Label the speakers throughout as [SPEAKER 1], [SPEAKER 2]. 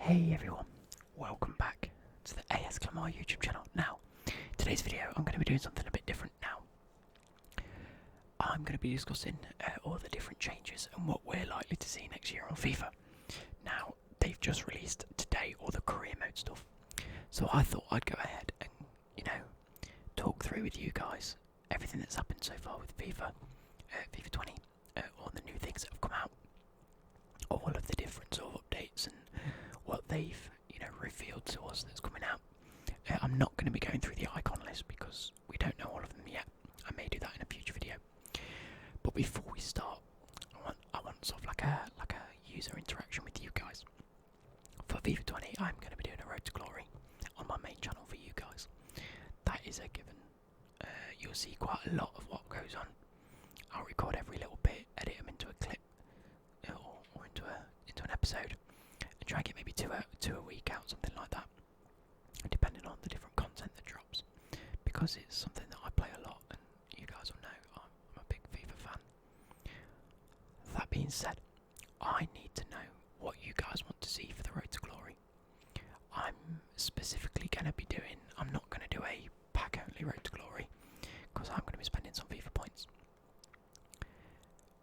[SPEAKER 1] Hey everyone, welcome back to the AS Clamar YouTube channel. Now, today's video I'm going to be doing something a bit different now. I'm going to be discussing all the different changes and what we're likely to see next year on FIFA. Now, they've just released today all the career mode stuff, so I thought I'd go ahead and, talk through with you guys everything that's happened so far with FIFA 20, all the new things that have come out, all of the different sort of updates and what they've revealed to us that's coming out. I'm not going to be going through the icon list because we don't know all of them yet. I may do that in a future video. But before we start, I want sort of like a user interaction with you guys. For FIFA 20, I'm going to be doing a Road to Glory on my main channel for you guys. That is a given. You'll see quite a lot of what goes on. I'll record every little bit, edit them into a clip or into an episode, and try and get maybe two a week out, something like that, depending on the different content that drops. Because it's something that I play a lot, and you guys will know I'm a big FIFA fan. That being said, I need to know what you guys want to see for the Road to Glory. I'm specifically going to be doing, I'm not going to do a pack-only Road to Glory, because I'm going to be spending some FIFA points.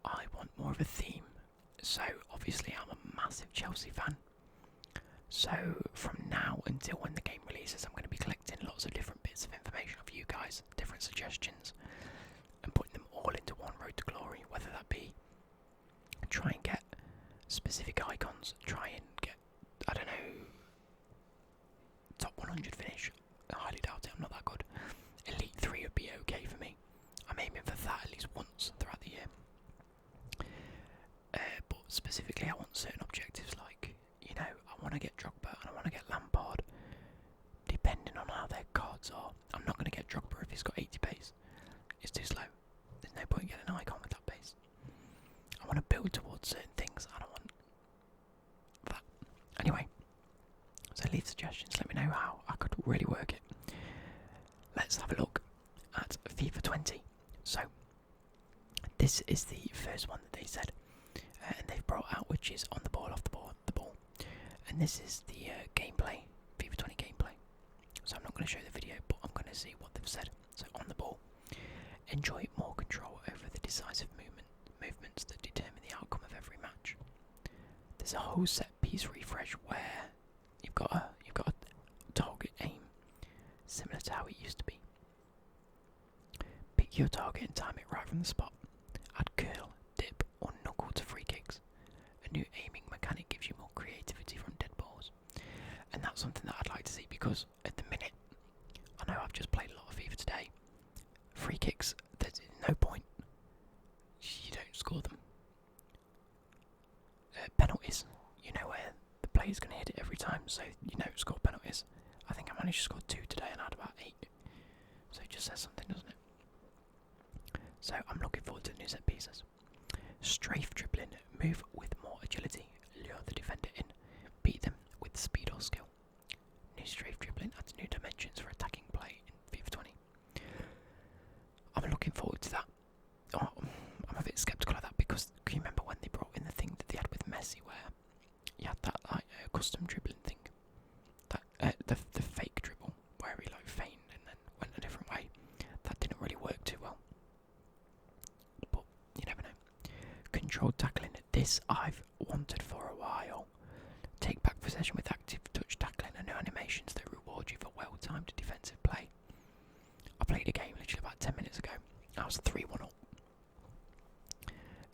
[SPEAKER 1] I want more of a theme, so obviously I'm a massive Chelsea fan. So from now until when the game releases, I'm going to be collecting lots of different bits of information of you guys, different suggestions, and putting them all into one Road to Glory, whether that be try and get specific icons, try and get, I don't know, top 100 finish. I highly doubt it, I'm not that good. Elite 3 would be okay for me. I'm aiming for that at least once throughout the year. But specifically I want certain objectives like, I want to get Drogba and I want to get Lampard, depending on how their cards are. I'm not going to get Drogba if he's got 80 pace. It's too slow. There's no point in getting an icon with that pace. I want to build towards certain things. I don't want that. Anyway, so leave suggestions. Let me know how I could really work it. Let's have a look at FIFA 20. So, this is the first one that they said, and they've brought out, which is on the ball, off the ball, the ball. And this is the gameplay, FIFA 20 gameplay. So I'm not going to show the video, but I'm going to see what they've said. So on the ball, enjoy more control over the decisive movements that determine the outcome of every match. There's a whole set piece refresh where you've got a target aim, similar to how it used to be. Pick your target and time it right from the spot. Add curl, dip, or knuckle to free kicks. A new aiming mechanic gives you more creativity from dead balls. And that's something that I'd like to see, because at the minute, I know I've just played a lot of FIFA today. Free kicks, there's no point. You don't score them. Penalties, you know where the player's going to hit it every time, so you don't score penalties. I think I managed to score 2 today and I had about 8. So it just says something, doesn't it? So I'm looking forward to new set pieces. Strafe dribbling, move with more agility, lure the defender in, beat them with speed or skill. New strafe dribbling adds new dimensions for attacking play in FIFA 20. I'm looking forward to that. Oh, I'm a bit sceptical of that because can you remember when they brought in the thing that they had with Messi where you had that custom dribbling thing? That the fake dribble where he feigned and then went a different way. That didn't really work too well. But you never know. Controlled tackling. This I've wanted for a while. Take back possession with active touch tackling and new animations that reward you for well-timed defensive play. I played a game literally about 10 minutes ago. I was 3-1 up.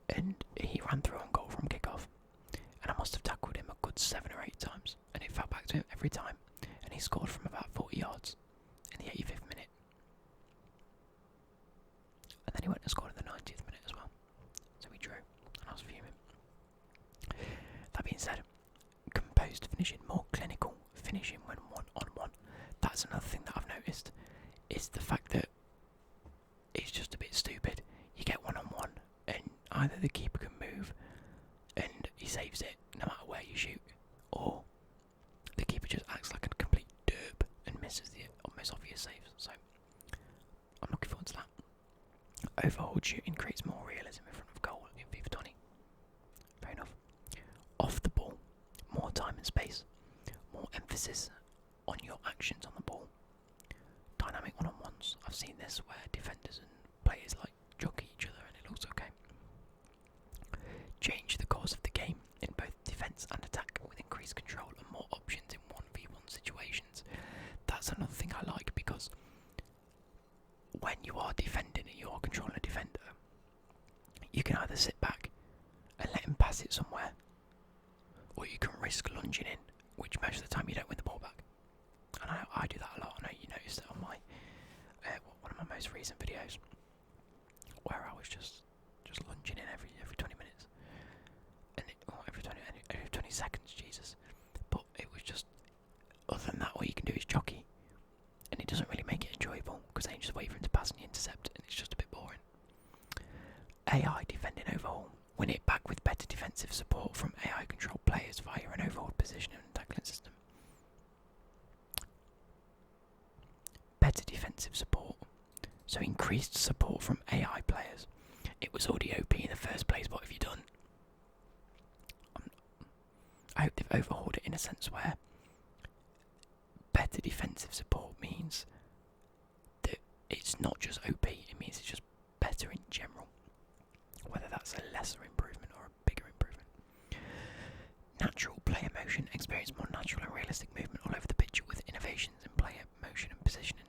[SPEAKER 1] And he ran through on goal from kickoff. And I must have tackled him a good 7 or 8 times. And it fell back to him every time. And he scored from about 40 yards in the 85th minute. And then he went and scored in the 90th minute as well. So we drew, and I was fuming. That being said, composed finishing, more clinical finishing when 1-on-1. That's another thing that I've noticed, is the fact that it's just a bit stupid. You get 1-on-1, and either the keeper can move, and he saves it no matter where you shoot, or the keeper just acts like a complete derp and misses the most obvious saves. So I'm looking forward to that. Overhauled shooting creates more realism in front of goal in FIFA 20. Fair enough. Off the ball, more time and space. emphasis on your actions on the ball. Dynamic one-on-ones. I've seen this where defenders and players like jockey each other and it looks okay. Change the course of the game in both defence and attack with increased control and more options in 1v1 situations. That's another thing I like, because when you are defending and you are controlling a defender, you can either sit back and let him pass it somewhere, or you can risk lunging in, which most of the time you don't win the ball back. And I do that a lot. I know you noticed it on my one of my most recent videos, where I was just lunging in every 20 minutes, and every 20 seconds, Jesus. But it was just, other than that, all you can do is jockey, and it doesn't really make it enjoyable, because then you just wait for him to pass and you intercept, and it's just a bit boring. AI defending overhaul. Win it back with better defensive support from AI controlled players via an overhauled positioning and tackling system. Better defensive support. So increased support from AI players. It was already OP in the first place. What have you done? I hope they've overhauled it in a sense where better defensive support means that it's not just OP, it means it's just better in general. Whether that's a lesser improvement or a bigger improvement. Natural player motion. Experience more natural and realistic movement all over the pitch with innovations in player motion and positioning.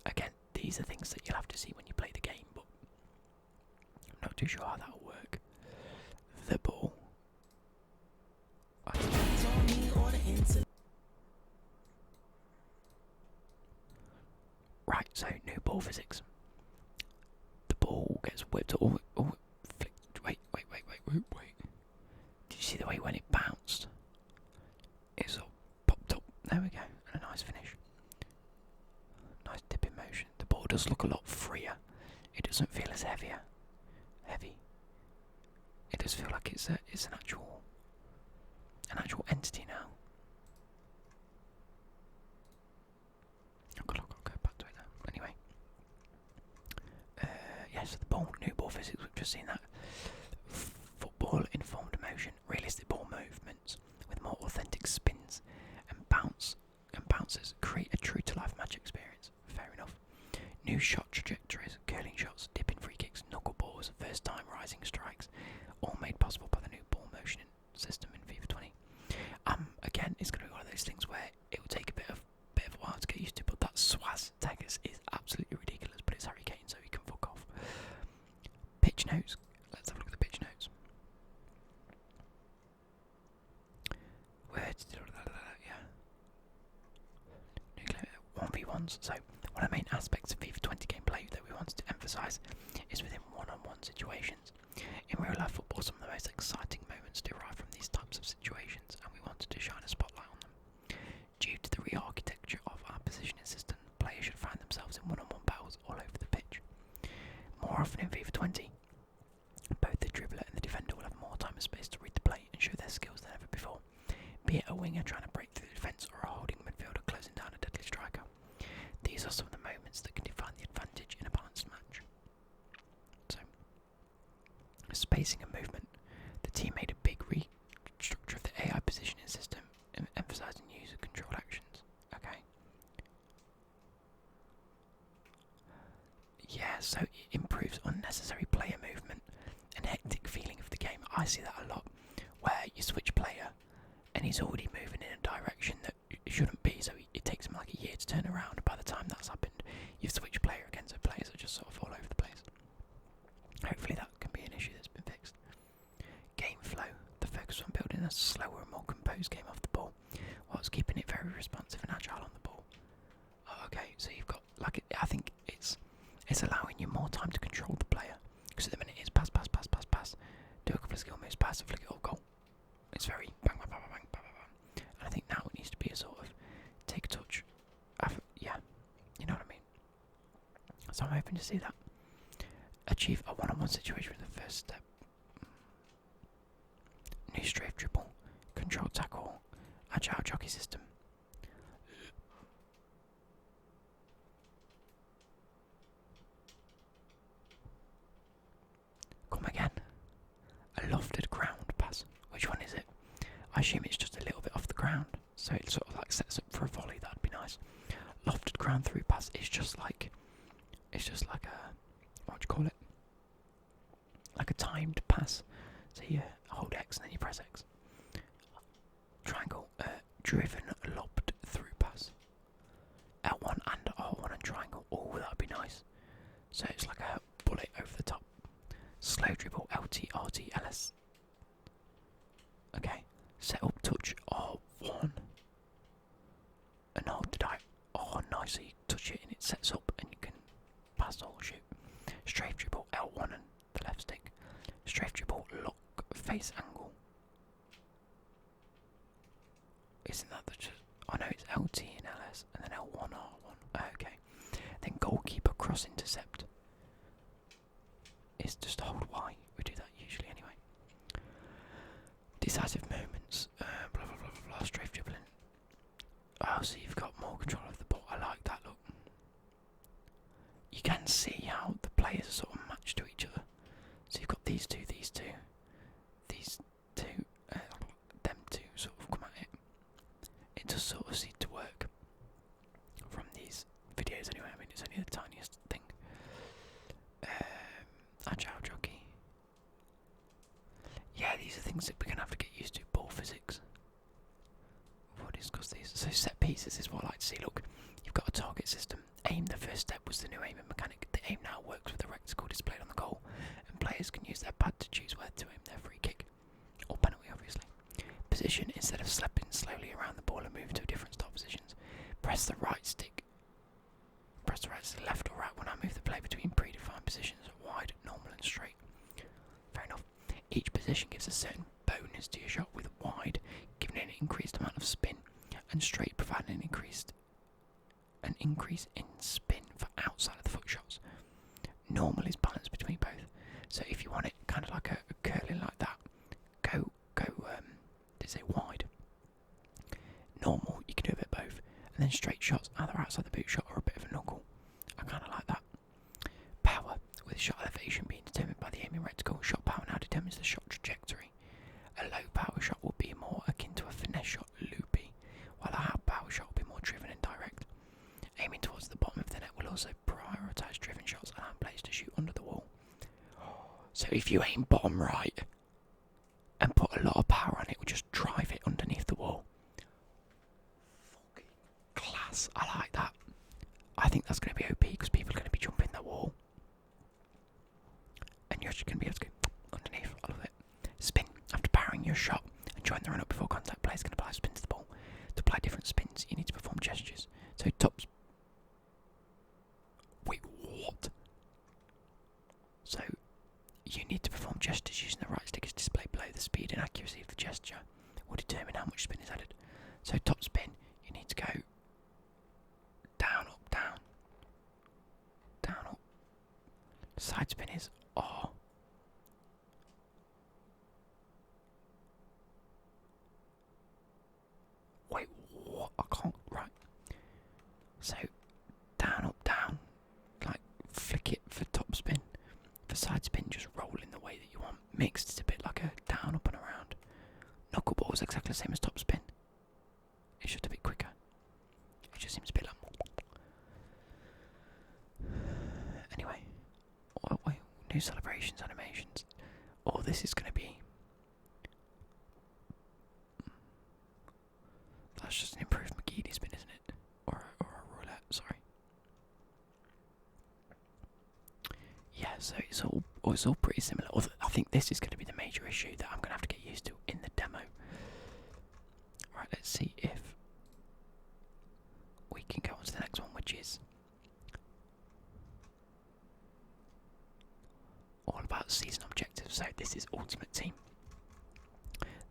[SPEAKER 1] Again, these are things that you'll have to see when you play the game, but I'm not too sure how that will work. The ball. Right, so new ball physics. The ball gets whipped. Flicked. Wait. Did you see the way when it bounced? It sort of popped up. There we go. And a nice finish. Nice dipping motion. The ball does look a lot freer. It doesn't feel as heavy. It does feel like it's an actual entity now. I'll go back to it now. Anyway. Yes, the new ball physics, we've just seen that. Football informed motion, realistic ball movements with more authentic spins and bounces create a true to life match experience. Fair enough. New shot trajectories, curling shots, dipping free kicks, knuckleballs, first time rising strikes, all made possible by the new ball motion system in FIFA 20. Again, it's going to be one of those things where it will take a bit of a while to get used to, but that Swaz Tegas is absolutely ridiculous, but it's Harry Kane, so he can fuck off. Pitch notes. Let's have a look at the pitch notes. Words. Yeah. 1v1s. So, one of the main aspects of FIFA 20 gameplay that we wanted to emphasise is within one-on-one situations. In real life football, some of the most exciting moments derive from these types of situations, and we wanted to shine a spotlight on them. Due to the re-architecture of our positioning system, players should find themselves in one-on-one battles all over the pitch. More often in FIFA 20, both the dribbler and the defender will have more time and space to read the play and show their skills than ever before, be it a winger trying to break through the defence or a holding midfielder closing down a deadly striker. These are some of the moments that can define the advantage in a balanced match. So, spacing and movement. The team made a big restructure of the AI positioning system, emphasising user-controlled actions. Okay. Yeah, so it improves unnecessary player movement and hectic feeling of the game. I see that a lot, where you switch player and he's already moving in a direction that it shouldn't be, so it takes him like a year to turn around. By the time that's happened, you've switched player again, so players are just sort of all over the place. Hopefully that can be an issue that's been fixed. Game flow. The focus on building a slower and more composed game off the ball, whilst keeping it very responsive and agile on the ball. Oh, okay, so you've got, like, I think it's allowing you more time to control the player, because at the minute it's pass, do a couple of skill moves, pass, flick it, or goal. It's very bang, bang, bang, bang, bang, bang, bang. And I think now it needs to be a sort of take a touch. Yeah, you know what I mean. So I'm hoping to see that. Achieve a one-on-one situation with the first step. New strafe dribble, control tackle, agile jockey system. Come again. A lofted ground pass. Which one is it? I assume it's just a little bit off the ground, so it sort of like sets up for a volley. That'd be nice. Lofted ground through pass is just like a, what do you call it? Like a timed pass. So you hold X and then you press X. Triangle, driven lobbed through pass. L1 and R1 and triangle. Oh, that'd be nice. So it's like a bullet over the top. Slow dribble, LT, RT, LS. Okay. Set up touch R1. And hold the die. Oh, nice. So you touch it and it sets up and you can pass or shoot. Strafe dribble, L1 and the left stick. Strafe dribble, lock, face angle. Isn't that the just... Oh no, it's LT and LS and then L1, R1. Okay. Then goalkeeper cross intercept. It's just hold Y. We do that usually anyway. Decisive moments. Blah blah blah blah blah. Strafe dribbling. Oh, so you've got more control of the ball. I like that look. You can see how the players are sort of matched to each other. So you've got these two, these two, them two sort of come at it. It does sort of seem to work from these videos anyway. I mean, it's only the tiniest thing. Agile jockey. Yeah, these are things that we're going to have to get used to. Ball physics. We'll discuss these. So set pieces is what I like to see. Look, you've got a target system. Aim, the first step was the new aiming mechanic. The aim now works with a reticle displayed on the goal, and players can use their pad to choose where to aim their free kick. Or penalty, obviously. Position, instead of slipping slowly around the ball and moving to different start positions, press the right stick. Press the right stick, left or right when I move the play between predefined positions, wide, normal and straight. Fair enough. Each position gives a certain bonus to your shot, with wide giving an increased amount of spin and straight providing an increase in spin for outside of the foot shots. Normal is balanced between both. So if you want it kind of like a curling like that, go say wide. Normal, you can do a bit of both. And then straight shots, either outside the boot shot or a bit of a knuckle. I kind of like that. Power, with shot elevation being determined by the aiming reticle. Shot power now determines the shot trajectory. A low power shot will be more akin to a finesse shot, loopy, while a high power shot will be more driven and direct. Aiming towards the bottom of the net will also prioritise driven shots and allow players to shoot under the wall. So if you aim bottom right and put a lot of power on it, will just drive it underneath the wall. Fucking class. I like that. I think that's going to be OP because people are going to be jumping the wall. And you're just going to be able to go underneath. I love it. Spin. After powering your shot and join the run up before contact, players can apply spin to the ball. To apply different spins, you need to perform gestures. So top. Wait, what? So you need to perform gestures using the right stick as displayed below. The speed and accuracy of the gesture will determine how much spin is added. So top spin, you need to go down, up, down, down, up. Side spin is R. Wait, what? I can't. Right. So down, up, down. Like flick it for top spin. For side spin, just roll in the way that you want. Mixed is a bit like a down, up and around. Knuckleball is exactly the same as top spin. It's just a bit quicker. It just seems a bit like... Anyway. Oh, wait, new celebrations, animations. Oh, this is going to be... That's just an improved McGeady spin, isn't it? Or a roulette, sorry. Yeah, so it's all pretty similar. Although I think this is going to be the major issue that I'm going to have to get used to in the demo. Right, let's see if we can go on to the next one, which is all about season objectives. So this is Ultimate Team.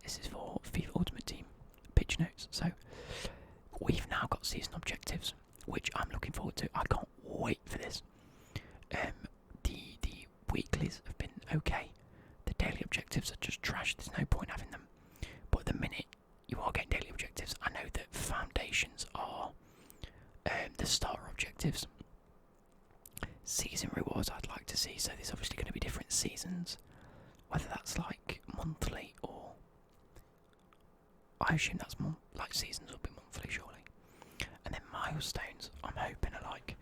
[SPEAKER 1] This is for FIFA Ultimate Team pitch notes. So we've now got season objectives, which I'm looking forward to. I can't wait for this. The weeklies have been okay. The daily objectives are just trash. There's no point having them. But at the minute you are getting daily objectives, I know that foundations are the starter objectives. Season rewards I'd like to see. So there's obviously going to be different seasons, whether that's like monthly or assume that's like seasons will be monthly, surely. And then milestones, I'm hoping are like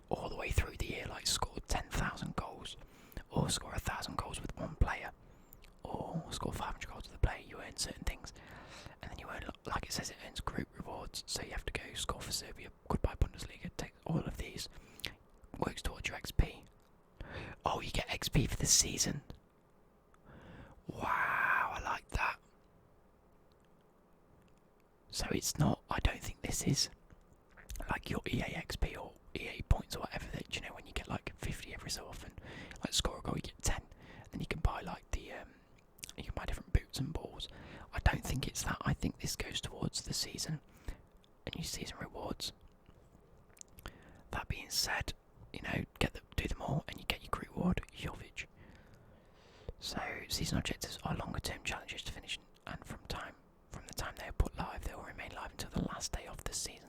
[SPEAKER 1] all the way through the year, like score 10,000 goals, or score 1,000 goals with one player, or score 500 goals with a player. You earn certain things, and then you earn, like it says, it earns group rewards. So you have to go score for Serbia, goodbye Bundesliga. Take all of these, works towards your XP. Oh, you get XP for the season. Wow, I like that. So it's not, I don't think this is like your EA XP or EA points or whatever, that, you know, when you get like 50 every so often, like score a goal you get 10, then you can buy like the, you can buy different boots and balls. I don't think it's that. I think this goes towards the season and your season rewards. That being said, you know, do them all and you get your group reward, Jovic. So season objectives are longer term challenges to finish, and from the time they are put live, they will remain live until the last day of the season.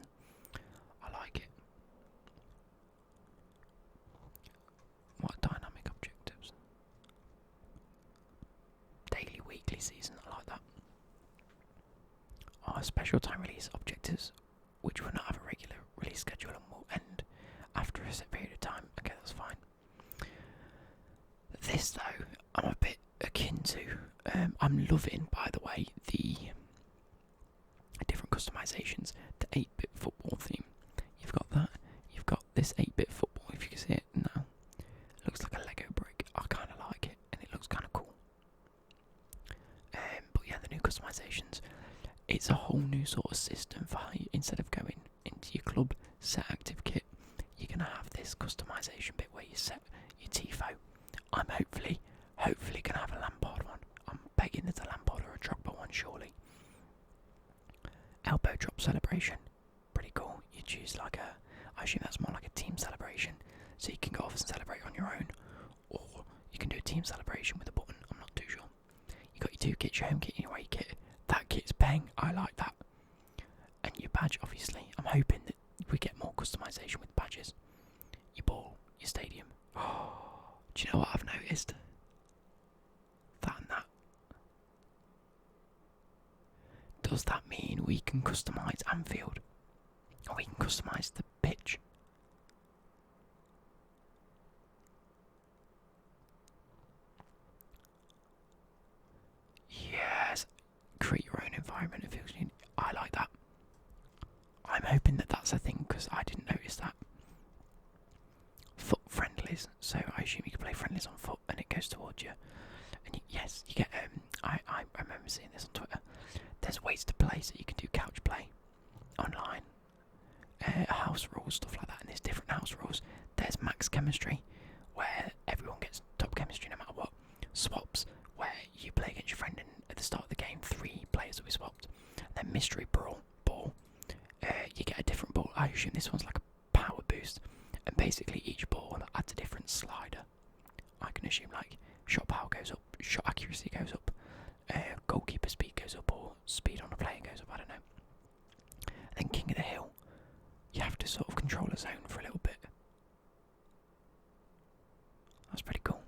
[SPEAKER 1] I like it. What dynamic objectives? Daily, weekly, season, I like that. Our special time release objectives, which will not have a regular release schedule and will end after a set period of time. Okay, that's fine. This though, I'm a bit akin to. I'm loving, by the way, the different customisations. The 8-bit football theme. You've got that. You've got this 8-bit football. If you can see it now, it looks like a Lego brick. I kind of like it, and it looks kind of cool. But yeah, the new customisations. It's a whole new sort of system for how you, instead of going into your club set active kit, you're gonna have this customisation bit where you set your tifo. I'm hopefully gonna have a Lampard one. I'm begging there's a Lampard or a Drogba one, surely. Elbow drop celebration, pretty cool. You choose like I assume that's more like a team celebration, so you can go off and celebrate on your own, or you can do a team celebration with a button. I'm not too sure. You got your two kits, your home kit and your away kit. That kit's bang. I like that. And your badge, obviously. I'm hoping that we get more customisation with badges. Your ball, your stadium. Oh, do you know what I've noticed? That and that. Does that mean we can customise Anfield? Or we can customise the pitch? Yes. Create your own environment. It feels new. I like that. I'm hoping that that's a thing because I didn't notice that. Foot friendlies. So I assume you can play friendlies on foot and it goes towards you. And yes, you get. I remember seeing this on Twitter. There's ways to play, so you can do couch play online, house rules, stuff like that. And there's different house rules. There's max chemistry, where everyone gets top chemistry no matter what. Swaps, where you play against your friend and at the start of the game 3 players will be swapped. And then mystery ball, you get a different ball. I assume this one's like a power boost, and basically each ball adds a different slider. I can assume like shot power goes up, shot accuracy goes up, goalkeeper speed goes up, or speed on a player goes up, I don't know. And then King of the Hill, you have to sort of control a zone for a little bit. That's pretty cool.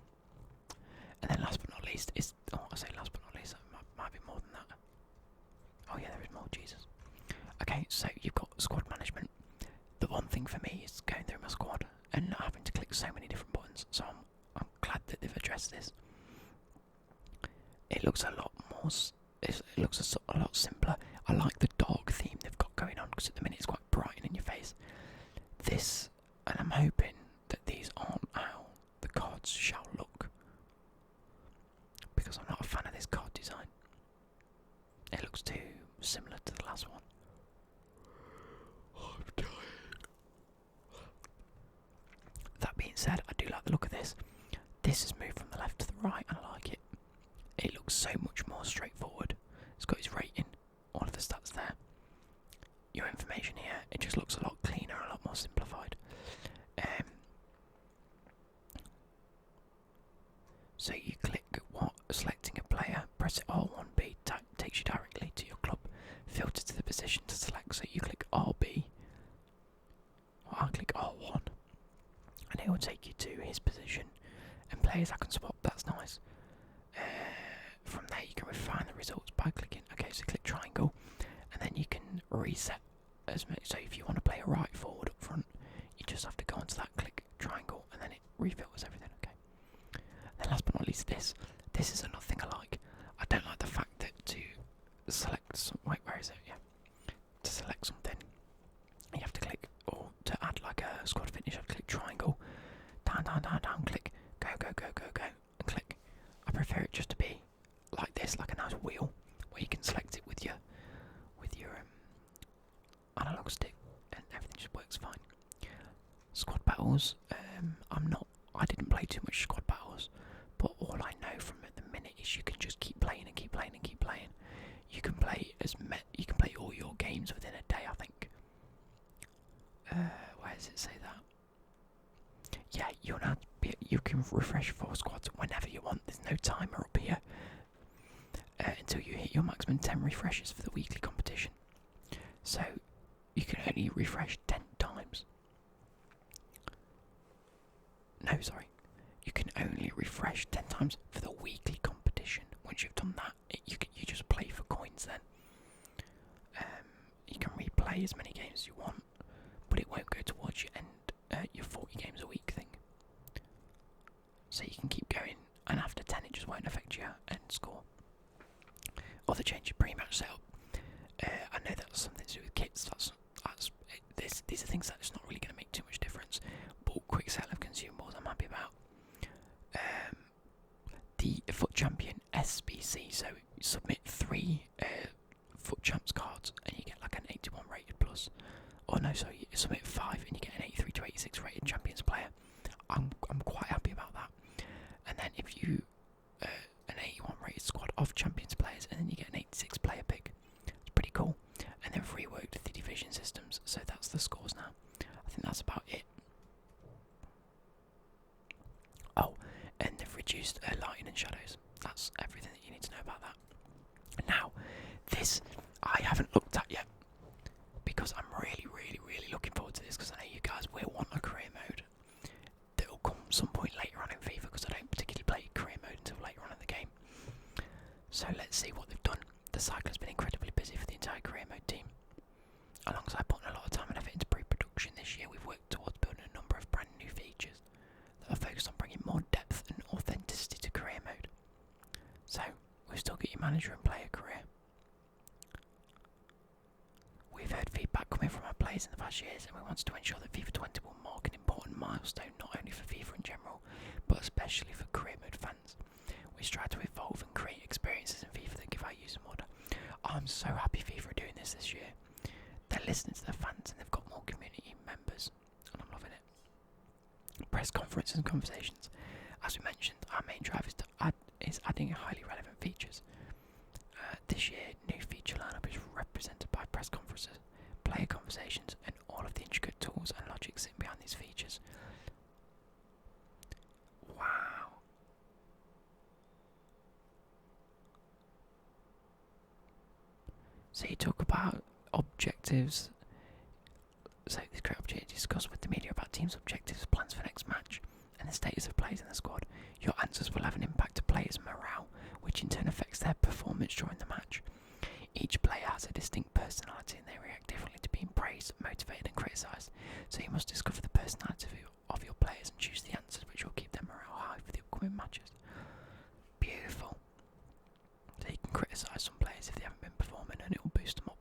[SPEAKER 1] And then last but not least is, I say last but not least, might be more than that. Oh yeah, there is more, Jesus. Okay, so you've got squad management. The one thing for me is going through my squad and not having to click so many different buttons, so I'm glad that they've addressed this. It looks a lot more, it looks a lot simpler. I like the dark theme they've got going on, because at the minute it's quite bright and in your face. This, and I'm hoping that these aren't how the cards shall look, because I'm not a fan of this card design. It looks too similar to the last one. I'm tired. That being said, I do like the look of this. This has moved from the left to the right, and I like it. It looks so much more straightforward. It's got its rating, all of the stats there. Your information here, it just looks a lot cleaner, a lot more simplified. So you click selecting a player, press R1B, takes you directly to your club, filter to the position to select, so you click RB, or I'll click R1, and it will take you to his position, and players I can swap, that's nice. From there you can refine the results by clicking, okay, so click triangle, reset as much. So if you want to play a right forward up front, you just have to go onto that, click triangle, and then it refills everything. Okay. And then last but not least, this is another thing I like. I don't like the fact that to select wait, where is it? Yeah. To select something, you have to click, or to add like a squad finish, you have to click triangle, down, click, go, and click. I prefer it just to be like this, like a nice wheel, where you can select it with your analog stick, and everything just works fine. Squad battles, I didn't play too much squad battles, but all I know from at the minute is you can just keep playing and keep playing and keep playing. You can play you can play all your games within a day, I think. Where does it say that? Yeah, you can refresh 4 squads whenever you want. There's no timer up here until you hit your maximum 10 refreshes for the weekly competition. So you can only refresh 10 times. No, sorry. You can only refresh 10 times for the weekly competition. Once you've done that, you just play for coins then. You can replay as many games as you want, but it won't go towards your end, your 40 games a week thing. So you can keep going, and after 10 it just won't affect your end score. Other change your pre-match setup. I know that's something to do with kits. These are things that's not really going to make too much difference. But quick sale of consumables, I'm happy about. The FUT Champion SBC, so you submit 3 FUT Champs cards and you get like an 81 rated plus. Or no, sorry, you submit 5 and you get an 83 to 86 rated Champions player. I'm quite happy about that. And then if you an 81 rated squad of Champions players, and then you get an 86 player pick. It's pretty cool. And they've reworked the division systems, so that's the scores now. I think that's about it. Oh, and they've reduced lighting and shadows. That's everything that you need to know about that. Now, this I haven't looked at yet, because I'm really looking forward to this, because I know you guys will want a career mode that will come some point later on in FIFA, because I don't particularly play career mode until later on in the game. So let's see what they've done. The cycle has been incredibly busy for the entire career mode team. Alongside putting a lot of time and effort into pre-production this year, we've worked towards building a number of brand new features that are focused on bringing more depth and authenticity to career mode. So, we've still got your manager and player career. We've heard feedback coming from our players in the past years, and we wanted to ensure that FIFA 20 will mark an important milestone not only for FIFA in general, but especially for career mode fans. We strive to evolve and create experiences in FIFA that give our users more. I'm so happy FIFA are doing this year. They're listening to their fans and they've got more community members, and I'm loving it. Press conferences and conversations. As we mentioned, our main drive is adding highly relevant features. This year, new feature lineup is represented by press conferences, player conversations, and all of the intricate tools and logic sitting behind these features. Wow. So you talk about objectives. So this great opportunity to discuss with the media about teams' objectives, plans for next match, and the status of players in the squad. Your answers will have an impact to players' morale, which in turn affects their performance during the match. Each player has a distinct personality and they react differently to being praised, motivated and criticised. So you must discover the personality of your players and choose the answers which will keep their morale high for the upcoming matches. Beautiful. So you can criticise some players if they haven't been performing, and it will boost them up.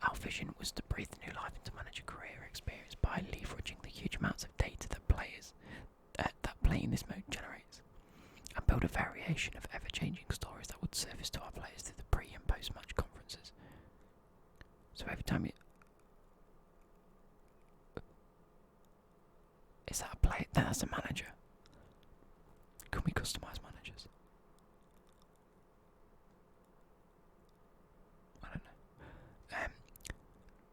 [SPEAKER 1] Our vision was to breathe new life into manager career experience by leveraging the huge amounts of data that playing this mode generates, and build a variation of ever-changing stories that would surface to our players through the pre- and post-match conferences. So every time is that a player? No, that's a manager. Can we customise managers? I don't know.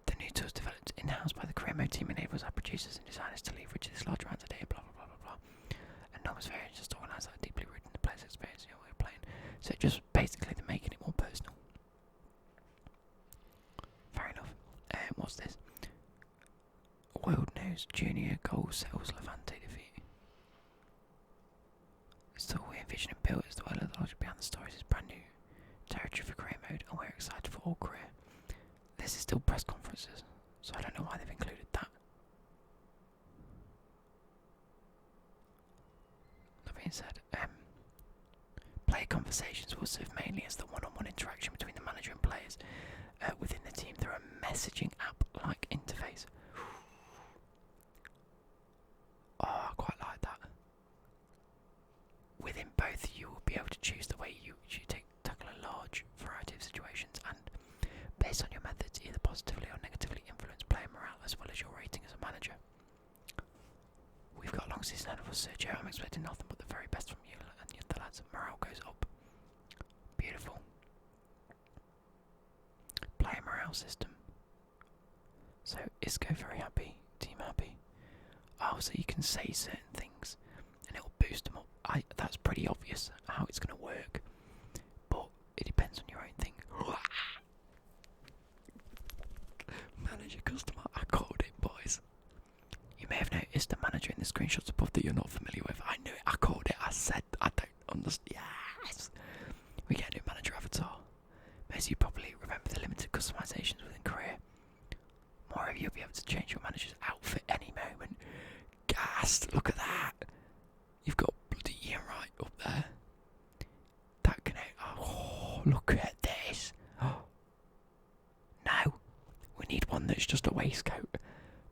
[SPEAKER 1] The new tools developed in-house by the career mode team enables our producers and designers to leverage this large amounts of data, blah blah blah blah blah. Enormous variations to organise that are deeply rooted in the player's experience in your way of playing. So just basically they're making it more personal. Fair enough. What's this? World News Junior goal settles Levante defeat. It's the we envision and built as the world of the logic behind the stories is brand new territory for career mode, and we're excited for all career. this is still press conferences, so I don't know why they've included that. That being said, player conversations will serve mainly as the one-on-one interaction between the manager and players within the team through a messaging app-like interface. Oh, I quite like that. Within both, you will be able to choose the way you tackle a large variety of situations and, based on your methods, either positively or negatively influence player morale as well as your rating as a manager. We've got a long season ahead of us, Sergio. I'm expecting nothing but the very best from you and the lads. Morale goes up. Beautiful. Player morale system. So, Isco very happy, team happy. Oh, so you can say certain things and it'll boost them up. That's pretty obvious how it's going to work, but it depends on your own thing. Manager customer, I called it, boys. You may have noticed the manager in the screenshots above that you're not familiar with. I knew it, I called it, I said I don't understand. Yes! We get a new manager avatar. As you probably remember the limited customizations within career. More of you will be able to change your manager's outfit any moment. Gassed, look at that! You've got bloody Ian right up there. That can... Oh, look at this! Oh. No! We need one that's just a waistcoat.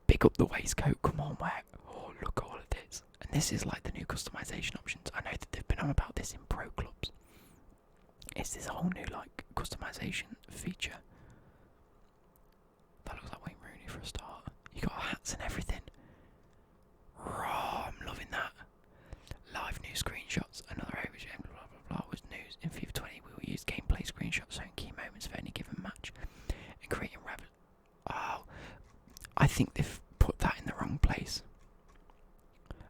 [SPEAKER 1] Pick up the waistcoat, come on, where? Oh, look at all of this. And this is like the new customization options. I know that they've been on about this in pro clubs. It's this whole new, like, customization feature. That looks like Wayne Rooney for a start. You got hats and everything. Raw, I'm loving that. Live news screenshots. Another overview. Blah blah blah was news. In FIFA 20, we will use gameplay screenshots showing key moments for any given match and creating Oh, I think they've put that in the wrong place.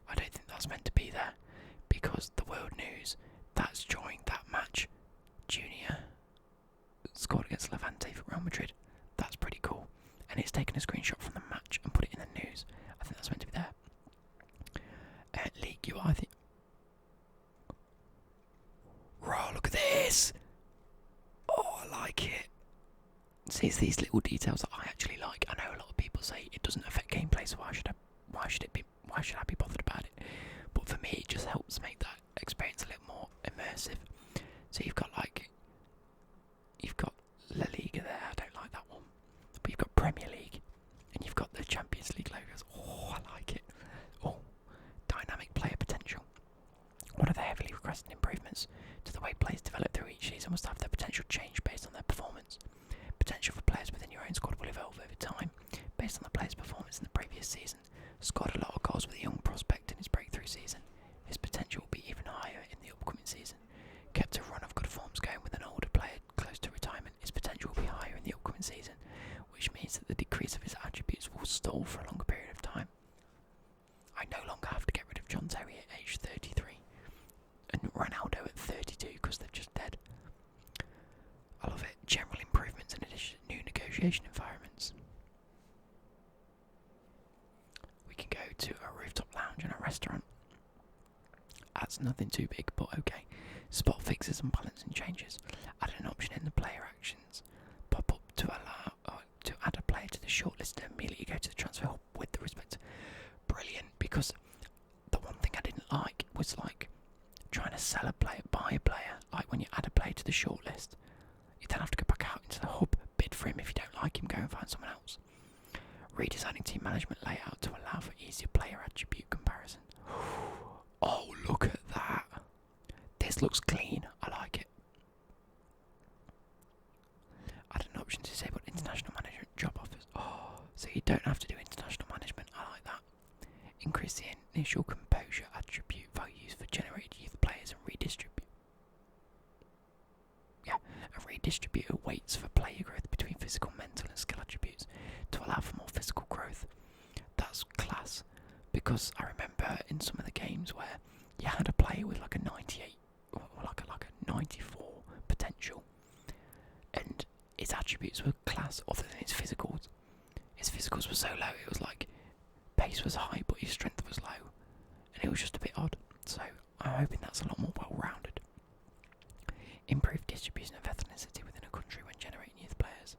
[SPEAKER 1] I don't think that's meant to be there because the world news that's during that match. Junior scored against Levante for Real Madrid. That's pretty cool. And it's taken a screenshot from the match and put it in the news. I think that's meant to be there. League UI, I think. Raw, look at this! Oh, I like it. See, it's these little details that I actually like. I know a lot of people say it doesn't affect gameplay, so why should I be bothered about it? But for me, it just helps make that experience a little more immersive. So you've got La Liga there. I don't like that one, but you've got Premier League, and you've got the Champions League logos. Oh, I like it. Oh, dynamic player potential. One of the heavily requested improvements to the way players develop through each season must have their potential change based on their performance. Potential for players within your own squad will evolve over time, based on the player's performance in the previous season. Scored a lot of goals with a young prospect in his breakthrough season. His potential will be even higher in the upcoming season. Kept a run of good forms going with an older player close to retirement, his potential will be higher in the upcoming season, which means that the decrease of his attributes will stall for a longer period of time. I no longer have to get rid of John Terry at age 33 and Ronaldo at 32 because they're just dead. I love it. General improvements in addition to new negotiation environments. We can go to a rooftop lounge and a restaurant. That's nothing too big, but okay. Spot fixes and balancing changes. Add an option in the player actions. Pop up to allow to add a player to the shortlist and immediately go to the transfer hub with the respect. Brilliant, because the one thing I didn't like was like trying to sell a player, buy a player. Like when you add a player to the shortlist, you then have to go back out into the hub, bid for him. If you don't like him, go and find someone else. Redesigning team management layout to allow for easier player attribute comparison. Oh, look at that. This looks clean. I like it. Add an option to disable international management job offers. Oh, so you don't have to do international management. I like that. Increase the initial composure attribute values for generated youth players and redistribute. Yeah, and redistribute weights for player growth between physical, mental, and skill attributes to allow for more physical growth. That's class. Because I remember in some of the games where you had a player with like a 98 or like a 94 potential, and his attributes were class other than his physicals. His physicals were so low, it was like pace was high but his strength was low, and it was just a bit odd. So I'm hoping that's a lot more well-rounded. Improved distribution of ethnicity within a country when generating youth players.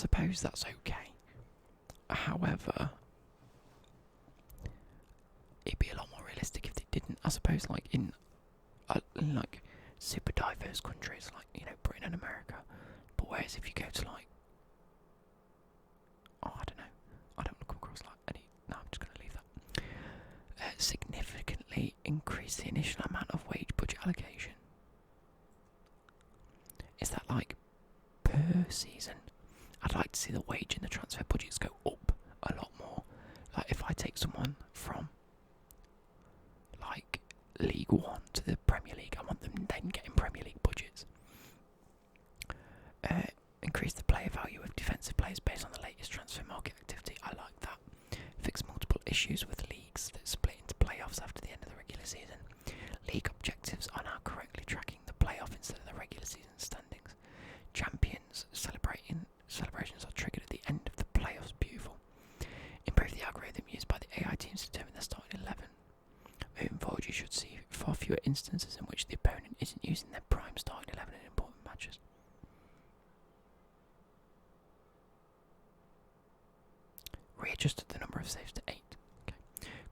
[SPEAKER 1] suppose that's okay. However, it'd be a lot more realistic if they didn't. I suppose, like in like super diverse countries, like Britain and America. But whereas if you go to like, I don't know, I don't come across like any. No, I'm just going to leave that. Significantly increase the initial amount of wage budget allocation. Is that like per season? I'd like to see the wage and the transfer budgets go up a lot more. Like if I take someone from like League One to the Premier League, I want them then getting Premier League budgets. Increase the player value of defensive players based on the latest transfer market activity. I like that. Fix multiple issues with leagues that split into playoffs after the end of the regular season. League objectives are now correctly tracking the playoff instead of the regular season standings. Champions celebrations are triggered at the end of the playoffs. Beautiful. Improve the algorithm used by the AI teams to determine their starting 11. Moving forward, you should see far fewer instances in which the opponent isn't using their prime starting 11 in important matches. Readjusted the number of saves to 8. Okay.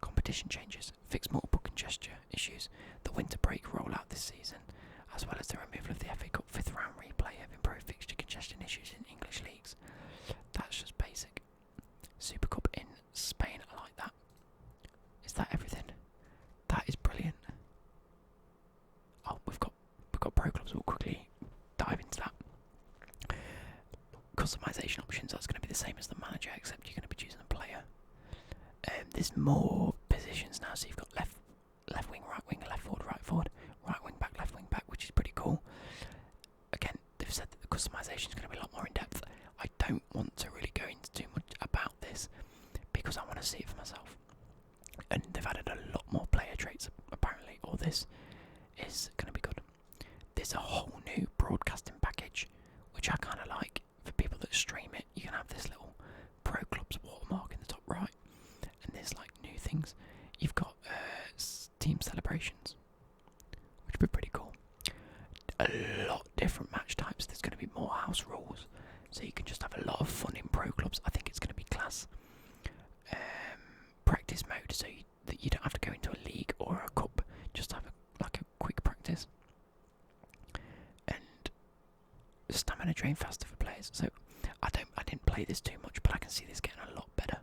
[SPEAKER 1] Competition changes. Fix multiple congestion issues. The winter break rollout this season, as well as the removal of the FA Cup 5th round replay, have improved fixture congestion issues in English leagues. That's just basic. Super Cup in Spain, I like that. Is that everything? That is brilliant. Oh, we've got pro clubs. We'll quickly dive into that. Customization options. That's going to be the same as the manager, except you're going to be choosing a player. There's more positions now, so you've got left wing, left forward, right wing back, left wing back, which is pretty cool. Again, they've said that the customization is going to be a lot more in depth. I don't want to really go into too much about this because I want to see it for myself. And they've added a lot more player traits apparently, or this is going to be good. There's a whole new broadcasting package, which I kind of like. For people that stream it, you can have this little Pro Clubs watermark in the top right, and there's like new things. You've got team celebrations, which would be pretty cool. A lot different match types. There's going to be more house rules, so you can just have a lot of fun in Pro Clubs. I think it's going to be class. Practice mode, so that you don't have to go into a league or a cup. Just have a quick practice. And stamina drain faster for players. So I didn't play this too much, but I can see this getting a lot better.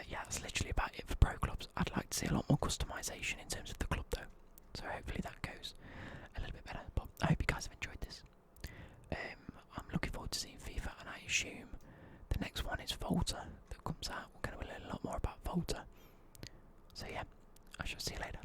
[SPEAKER 1] Yeah, that's literally about it for Pro Clubs. I'd like to see a lot more customization in terms of the club though. So hopefully that goes a little bit better. But I hope you guys have enjoyed this. I'm looking forward to seeing FIFA, and I assume the next one is Volta that comes out. We're going to learn a lot more about Volta. So yeah, I shall see you later.